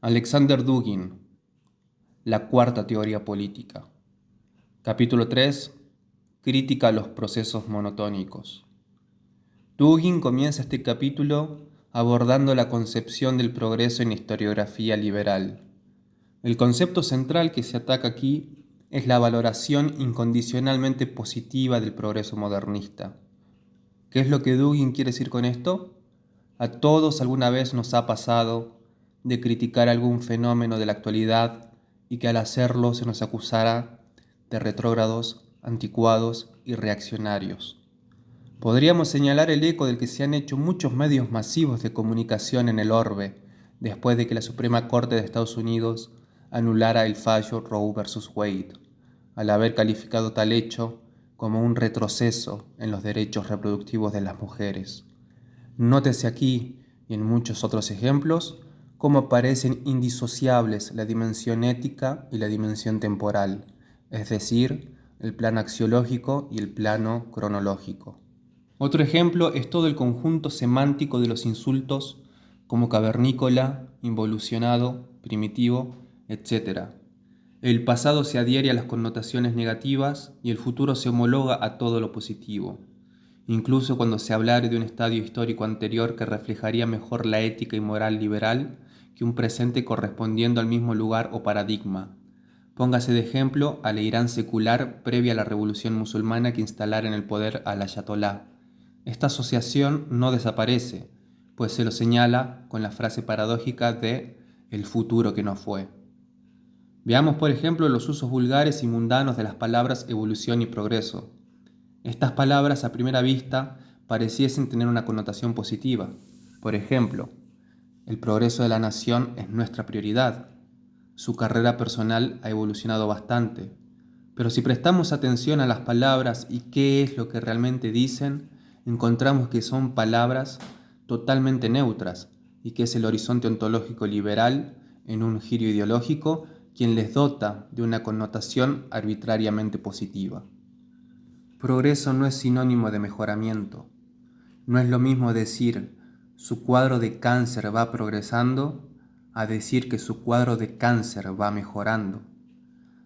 Alexander Dugin, la cuarta teoría política. Capítulo 3. Crítica a los procesos monotónicos. Dugin comienza este capítulo abordando la concepción del progreso en historiografía liberal. El concepto central que se ataca aquí es la valoración incondicionalmente positiva del progreso modernista. ¿Qué es lo que Dugin quiere decir con esto? A todos alguna vez nos ha pasado de criticar algún fenómeno de la actualidad y que al hacerlo se nos acusara de retrógrados, anticuados y reaccionarios. Podríamos señalar el eco del que se han hecho muchos medios masivos de comunicación en el orbe después de que la Suprema Corte de Estados Unidos anulara el fallo Roe vs. Wade, al haber calificado tal hecho como un retroceso en los derechos reproductivos de las mujeres. Nótese aquí y en muchos otros ejemplos cómo aparecen indisociables la dimensión ética y la dimensión temporal, es decir, el plano axiológico y el plano cronológico. Otro ejemplo es todo el conjunto semántico de los insultos como cavernícola, involucionado, primitivo, etc. El pasado se adhiere a las connotaciones negativas y el futuro se homologa a todo lo positivo. Incluso cuando se hablare de un estadio histórico anterior que reflejaría mejor la ética y moral liberal que un presente correspondiendo al mismo lugar o paradigma. Póngase de ejemplo al Irán secular previa a la revolución musulmana que instalara en el poder al ayatolá. Esta asociación no desaparece, pues se lo señala con la frase paradójica de «el futuro que no fue». Veamos, por ejemplo, los usos vulgares y mundanos de las palabras evolución y progreso. Estas palabras a primera vista pareciesen tener una connotación positiva. Por ejemplo, el progreso de la nación es nuestra prioridad. Su carrera personal ha evolucionado bastante. Pero si prestamos atención a las palabras y qué es lo que realmente dicen, encontramos que son palabras totalmente neutras y que es el horizonte ontológico liberal en un giro ideológico quien les dota de una connotación arbitrariamente positiva. Progreso no es sinónimo de mejoramiento. No es lo mismo decir su cuadro de cáncer va progresando a decir que su cuadro de cáncer va mejorando.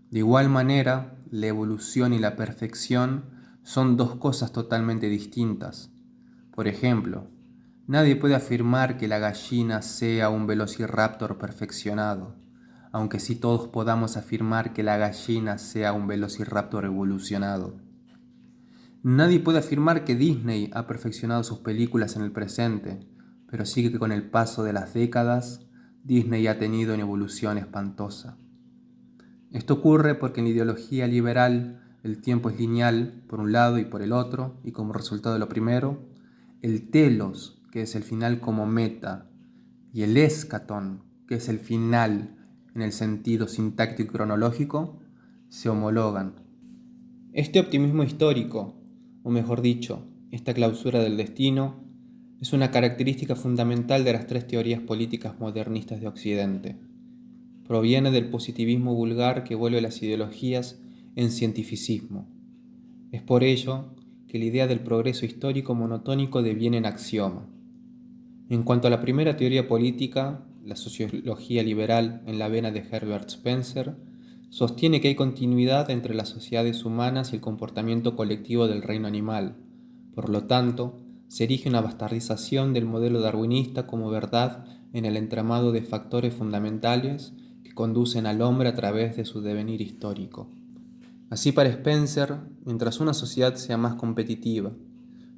De igual manera, la evolución y la perfección son dos cosas totalmente distintas. Por ejemplo, nadie puede afirmar que la gallina sea un velociraptor perfeccionado, aunque sí todos podamos afirmar que la gallina sea un velociraptor evolucionado. Nadie puede afirmar que Disney ha perfeccionado sus películas en el presente, pero sí que con el paso de las décadas, Disney ha tenido una evolución espantosa. Esto ocurre porque en la ideología liberal el tiempo es lineal por un lado y por el otro, y como resultado de lo primero, el telos, que es el final como meta, y el escatón, que es el final en el sentido sintáctico y cronológico, se homologan. Este optimismo histórico, o mejor dicho, esta clausura del destino, es una característica fundamental de las tres teorías políticas modernistas de Occidente. Proviene del positivismo vulgar que vuelve las ideologías en cientificismo. Es por ello que la idea del progreso histórico monotónico deviene en axioma. En cuanto a la primera teoría política, la sociología liberal en la vena de Herbert Spencer, sostiene que hay continuidad entre las sociedades humanas y el comportamiento colectivo del reino animal. Por lo tanto, se erige una bastardización del modelo darwinista como verdad en el entramado de factores fundamentales que conducen al hombre a través de su devenir histórico. Así para Spencer, mientras una sociedad sea más competitiva,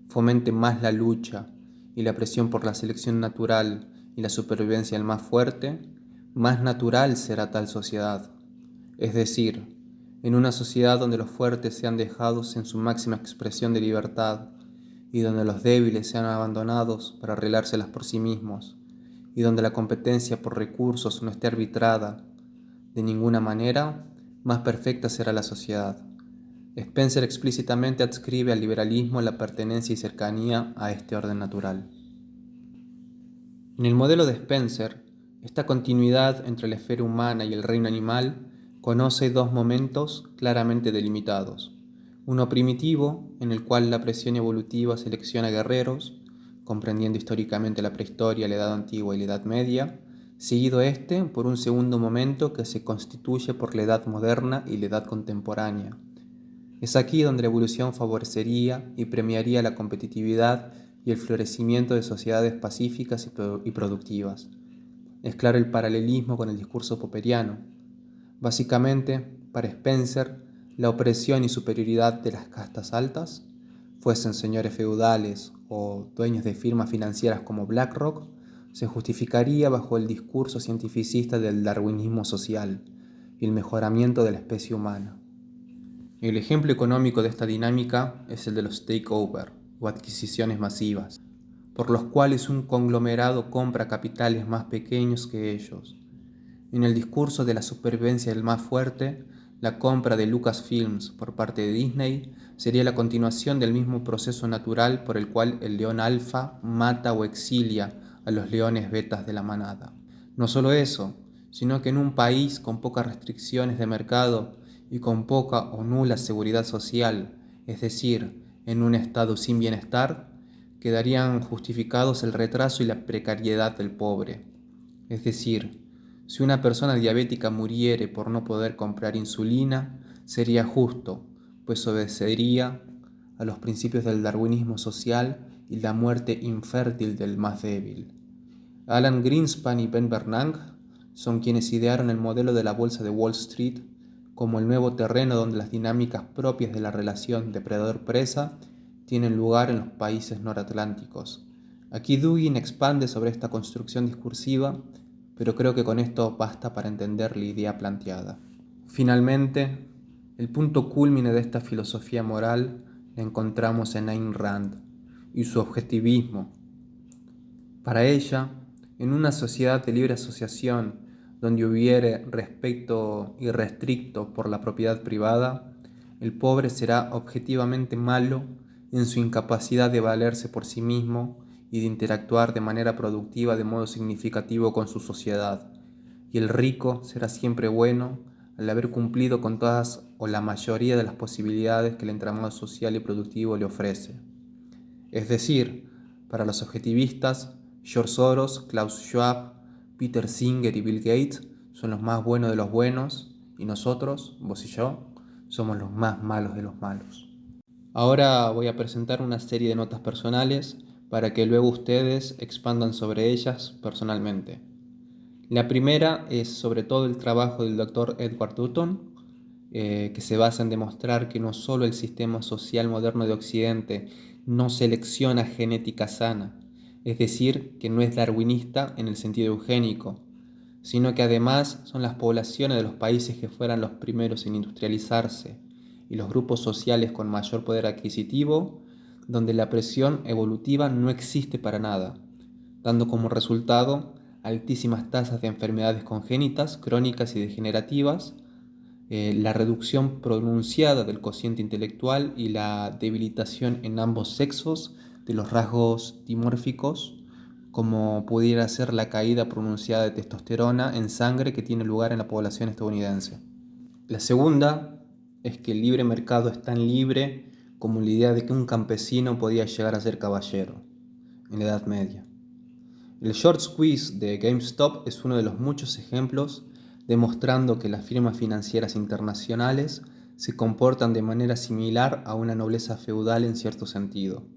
fomente más la lucha y la presión por la selección natural y la supervivencia del más fuerte, más natural será tal sociedad. Es decir, en una sociedad donde los fuertes sean dejados en su máxima expresión de libertad y donde los débiles sean abandonados para arreglárselas por sí mismos y donde la competencia por recursos no esté arbitrada de ninguna manera, más perfecta será la sociedad. Spencer explícitamente adscribe al liberalismo la pertenencia y cercanía a este orden natural. En el modelo de Spencer, esta continuidad entre la esfera humana y el reino animal conoce dos momentos claramente delimitados. Uno primitivo, en el cual la presión evolutiva selecciona guerreros, comprendiendo históricamente la prehistoria, la Edad Antigua y la Edad Media, seguido este por un segundo momento que se constituye por la edad moderna y la edad contemporánea. Es aquí donde la evolución favorecería y premiaría la competitividad y el florecimiento de sociedades pacíficas y productivas. Es claro el paralelismo con el discurso popperiano. Básicamente, para Spencer, la opresión y superioridad de las castas altas, fuesen señores feudales o dueños de firmas financieras como BlackRock, se justificaría bajo el discurso cientificista del darwinismo social y el mejoramiento de la especie humana. El ejemplo económico de esta dinámica es el de los takeover o adquisiciones masivas, por los cuales un conglomerado compra capitales más pequeños que ellos. En el discurso de la supervivencia del más fuerte, la compra de Lucasfilms por parte de Disney sería la continuación del mismo proceso natural por el cual el león alfa mata o exilia a los leones betas de la manada. No solo eso, sino que en un país con pocas restricciones de mercado y con poca o nula seguridad social, es decir, en un estado sin bienestar, quedarían justificados el retraso y la precariedad del pobre. Es decir, si una persona diabética muriere por no poder comprar insulina, sería justo, pues obedecería a los principios del darwinismo social y la muerte infértil del más débil. Alan Greenspan y Ben Bernanke son quienes idearon el modelo de la bolsa de Wall Street como el nuevo terreno donde las dinámicas propias de la relación depredador-presa tienen lugar en los países noratlánticos. Aquí Dugin expande sobre esta construcción discursiva, pero creo que con esto basta para entender la idea planteada. Finalmente, el punto cúlmine de esta filosofía moral la encontramos en Ayn Rand y su objetivismo. Para ella, en una sociedad de libre asociación donde hubiere respeto irrestricto por la propiedad privada, el pobre será objetivamente malo en su incapacidad de valerse por sí mismo y de interactuar de manera productiva de modo significativo con su sociedad, y el rico será siempre bueno al haber cumplido con todas o la mayoría de las posibilidades que el entramado social y productivo le ofrece. Es decir, para los objetivistas, George Soros, Klaus Schwab, Peter Singer y Bill Gates son los más buenos de los buenos y nosotros, vos y yo, somos los más malos de los malos. Ahora voy a presentar una serie de notas personales para que luego ustedes expandan sobre ellas personalmente. La primera es sobre todo el trabajo del Dr. Edward Dutton, que se basa en demostrar que no solo el sistema social moderno de Occidente no selecciona genética sana, es decir, que no es darwinista en el sentido eugénico, sino que además son las poblaciones de los países que fueran los primeros en industrializarse y los grupos sociales con mayor poder adquisitivo, donde la presión evolutiva no existe para nada, dando como resultado altísimas tasas de enfermedades congénitas, crónicas y degenerativas, la reducción pronunciada del cociente intelectual y la debilitación en ambos sexos de los rasgos dimórficos, como pudiera ser la caída pronunciada de testosterona en sangre que tiene lugar en la población estadounidense. La segunda es que el libre mercado es tan libre como la idea de que un campesino podía llegar a ser caballero en la Edad Media. El short squeeze de GameStop es uno de los muchos ejemplos demostrando que las firmas financieras internacionales se comportan de manera similar a una nobleza feudal en cierto sentido,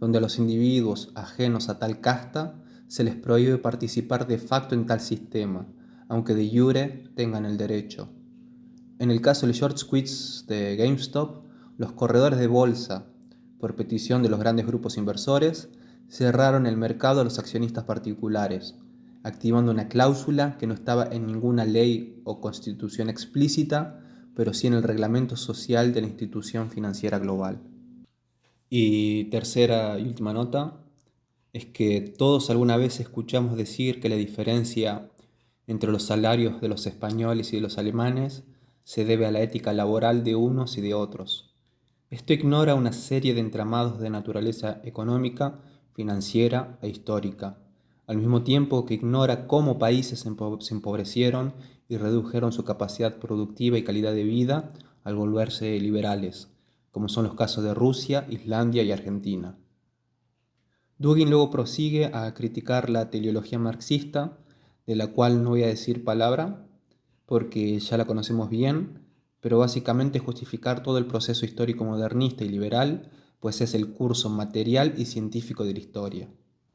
donde a los individuos ajenos a tal casta se les prohíbe participar de facto en tal sistema, aunque de jure tengan el derecho. En el caso del short squeeze de GameStop, los corredores de bolsa, por petición de los grandes grupos inversores, cerraron el mercado a los accionistas particulares, activando una cláusula que no estaba en ninguna ley o constitución explícita, pero sí en el reglamento social de la institución financiera global. Y tercera y última nota, es que todos alguna vez escuchamos decir que la diferencia entre los salarios de los españoles y de los alemanes se debe a la ética laboral de unos y de otros. Esto ignora una serie de entramados de naturaleza económica, financiera e histórica, al mismo tiempo que ignora cómo países se empobrecieron y redujeron su capacidad productiva y calidad de vida al volverse liberales, como son los casos de Rusia, Islandia y Argentina. Dugin luego prosigue a criticar la teleología marxista, de la cual no voy a decir palabra porque ya la conocemos bien, pero básicamente justificar todo el proceso histórico modernista y liberal, pues es el curso material y científico de la historia,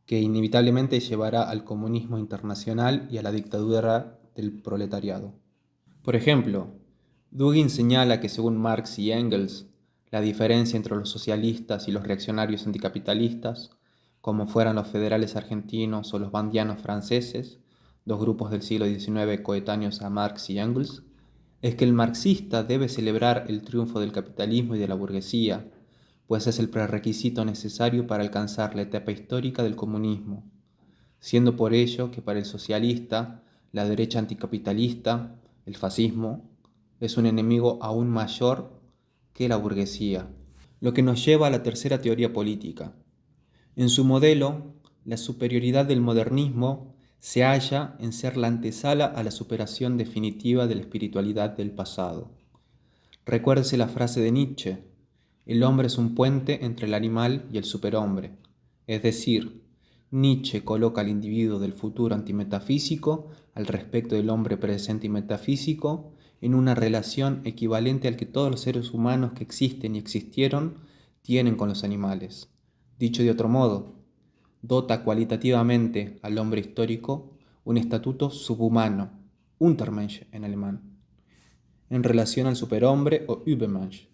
que inevitablemente llevará al comunismo internacional y a la dictadura del proletariado. Por ejemplo, Dugin señala que según Marx y Engels, la diferencia entre los socialistas y los reaccionarios anticapitalistas, como fueran los federales argentinos o los bandianos franceses, dos grupos del siglo XIX coetáneos a Marx y Engels, es que el marxista debe celebrar el triunfo del capitalismo y de la burguesía, pues es el prerequisito necesario para alcanzar la etapa histórica del comunismo, siendo por ello que para el socialista, la derecha anticapitalista, el fascismo, es un enemigo aún mayor que la burguesía, lo que nos lleva a la tercera teoría política. En su modelo, la superioridad del modernismo se halla en ser la antesala a la superación definitiva de la espiritualidad del pasado. Recuérdese la frase de Nietzsche: el hombre es un puente entre el animal y el superhombre. Es decir, Nietzsche coloca al individuo del futuro antimetafísico al respecto del hombre presente y metafísico en una relación equivalente al que todos los seres humanos que existen y existieron tienen con los animales. Dicho de otro modo, dota cualitativamente al hombre histórico un estatuto subhumano, Untermensch en alemán, en relación al superhombre o Übermensch.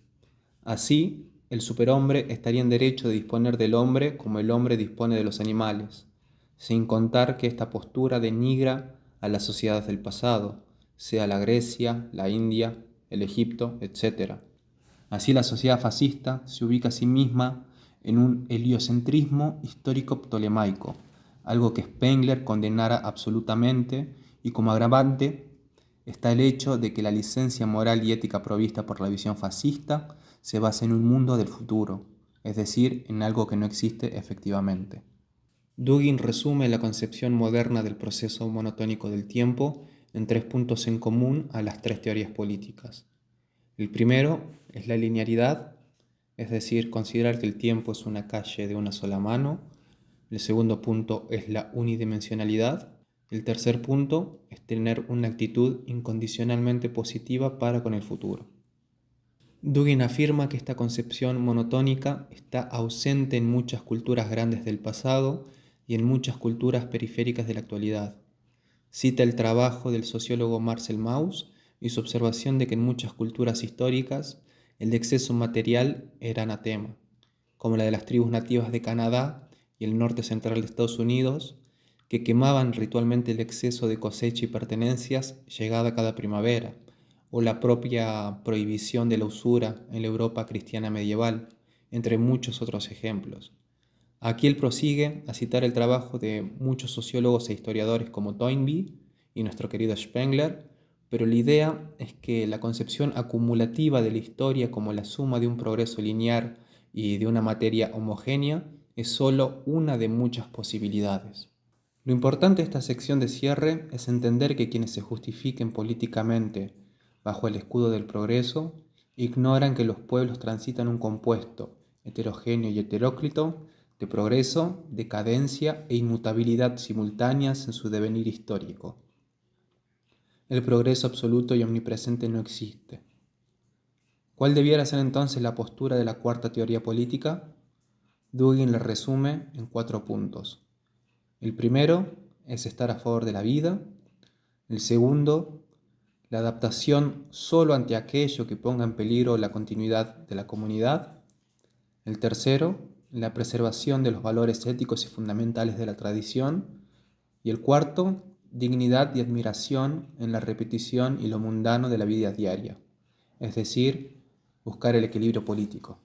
Así, el superhombre estaría en derecho de disponer del hombre como el hombre dispone de los animales, sin contar que esta postura denigra a las sociedades del pasado, sea la Grecia, la India, el Egipto, etc. Así la sociedad fascista se ubica a sí misma en un heliocentrismo histórico ptolemaico, algo que Spengler condenara absolutamente, y como agravante está el hecho de que la licencia moral y ética provista por la visión fascista se basa en un mundo del futuro, es decir, en algo que no existe efectivamente. Dugin resume la concepción moderna del proceso monotónico del tiempo en 3 puntos en común a las 3 teorías políticas. El primero es la linearidad, es decir, considerar que el tiempo es una calle de una sola mano. El segundo punto es la unidimensionalidad. El tercer punto es tener una actitud incondicionalmente positiva para con el futuro. Dugin afirma que esta concepción monotónica está ausente en muchas culturas grandes del pasado y en muchas culturas periféricas de la actualidad. Cita el trabajo del sociólogo Marcel Mauss y su observación de que en muchas culturas históricas el exceso material era anatema, como la de las tribus nativas de Canadá y el norte central de Estados Unidos, que quemaban ritualmente el exceso de cosecha y pertenencias llegada cada primavera, o la propia prohibición de la usura en la Europa cristiana medieval, entre muchos otros ejemplos. Aquí él prosigue a citar el trabajo de muchos sociólogos e historiadores como Toynbee y nuestro querido Spengler, pero la idea es que la concepción acumulativa de la historia como la suma de un progreso lineal y de una materia homogénea es solo una de muchas posibilidades. Lo importante de esta sección de cierre es entender que quienes se justifiquen políticamente bajo el escudo del progreso ignoran que los pueblos transitan un compuesto heterogéneo y heteróclito de progreso, decadencia e inmutabilidad simultáneas en su devenir histórico. El progreso absoluto y omnipresente no existe. ¿Cuál debiera ser entonces la postura de la cuarta teoría política? Dugin la resume en 4 puntos. El primero es estar a favor de la vida. El segundo, la adaptación solo ante aquello que ponga en peligro la continuidad de la comunidad. El tercero, la preservación de los valores éticos y fundamentales de la tradición. Y el cuarto, dignidad y admiración en la repetición y lo mundano de la vida diaria, es decir, buscar el equilibrio político.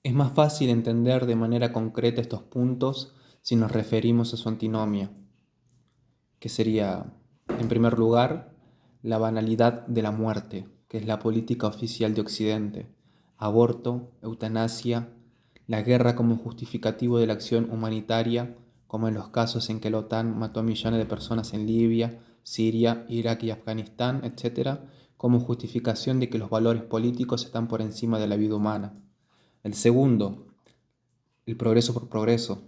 Es más fácil entender de manera concreta estos puntos si nos referimos a su antinomia, que sería, en primer lugar, la banalidad de la muerte, que es la política oficial de Occidente, aborto, eutanasia, la guerra como justificativo de la acción humanitaria, como en los casos en que la OTAN mató a millones de personas en Libia, Siria, Irak y Afganistán, etc., como justificación de que los valores políticos están por encima de la vida humana. El segundo, el progreso por progreso,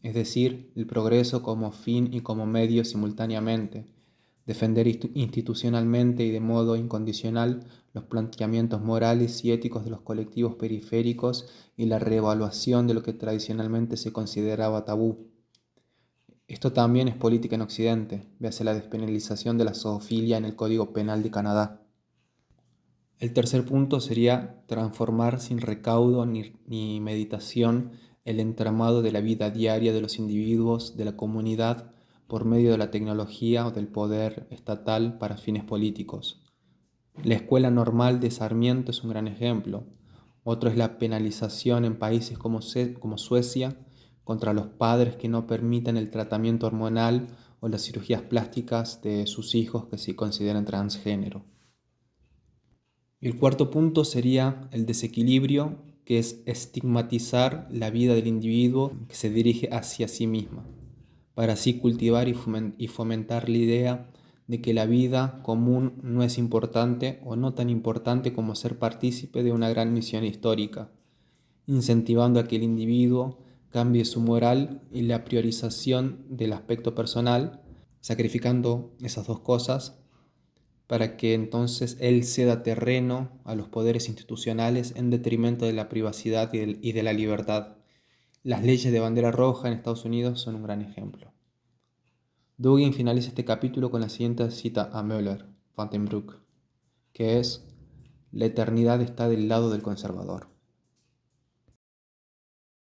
es decir, el progreso como fin y como medio simultáneamente, defender institucionalmente y de modo incondicional los planteamientos morales y éticos de los colectivos periféricos y la reevaluación de lo que tradicionalmente se consideraba tabú. Esto también es política en Occidente, véase la despenalización de la zoofilia en el Código Penal de Canadá. El tercer punto sería transformar sin recaudo ni meditación el entramado de la vida diaria de los individuos, de la comunidad, por medio de la tecnología o del poder estatal para fines políticos. La escuela normal de Sarmiento es un gran ejemplo. Otro es la penalización en países como Suecia contra los padres que no permitan el tratamiento hormonal o las cirugías plásticas de sus hijos que se consideran transgénero. Y el cuarto punto sería el desequilibrio, que es estigmatizar la vida del individuo que se dirige hacia sí misma, para así cultivar y fomentar la idea de que la vida común no es importante o no tan importante como ser partícipe de una gran misión histórica, incentivando a que el individuo cambie su moral y la priorización del aspecto personal, sacrificando esas dos cosas para que entonces él ceda terreno a los poderes institucionales en detrimento de la privacidad y de la libertad. Las leyes de bandera roja en Estados Unidos son un gran ejemplo. Dugin finaliza este capítulo con la siguiente cita a Müller, Vandenbroek, que es: la eternidad está del lado del conservador.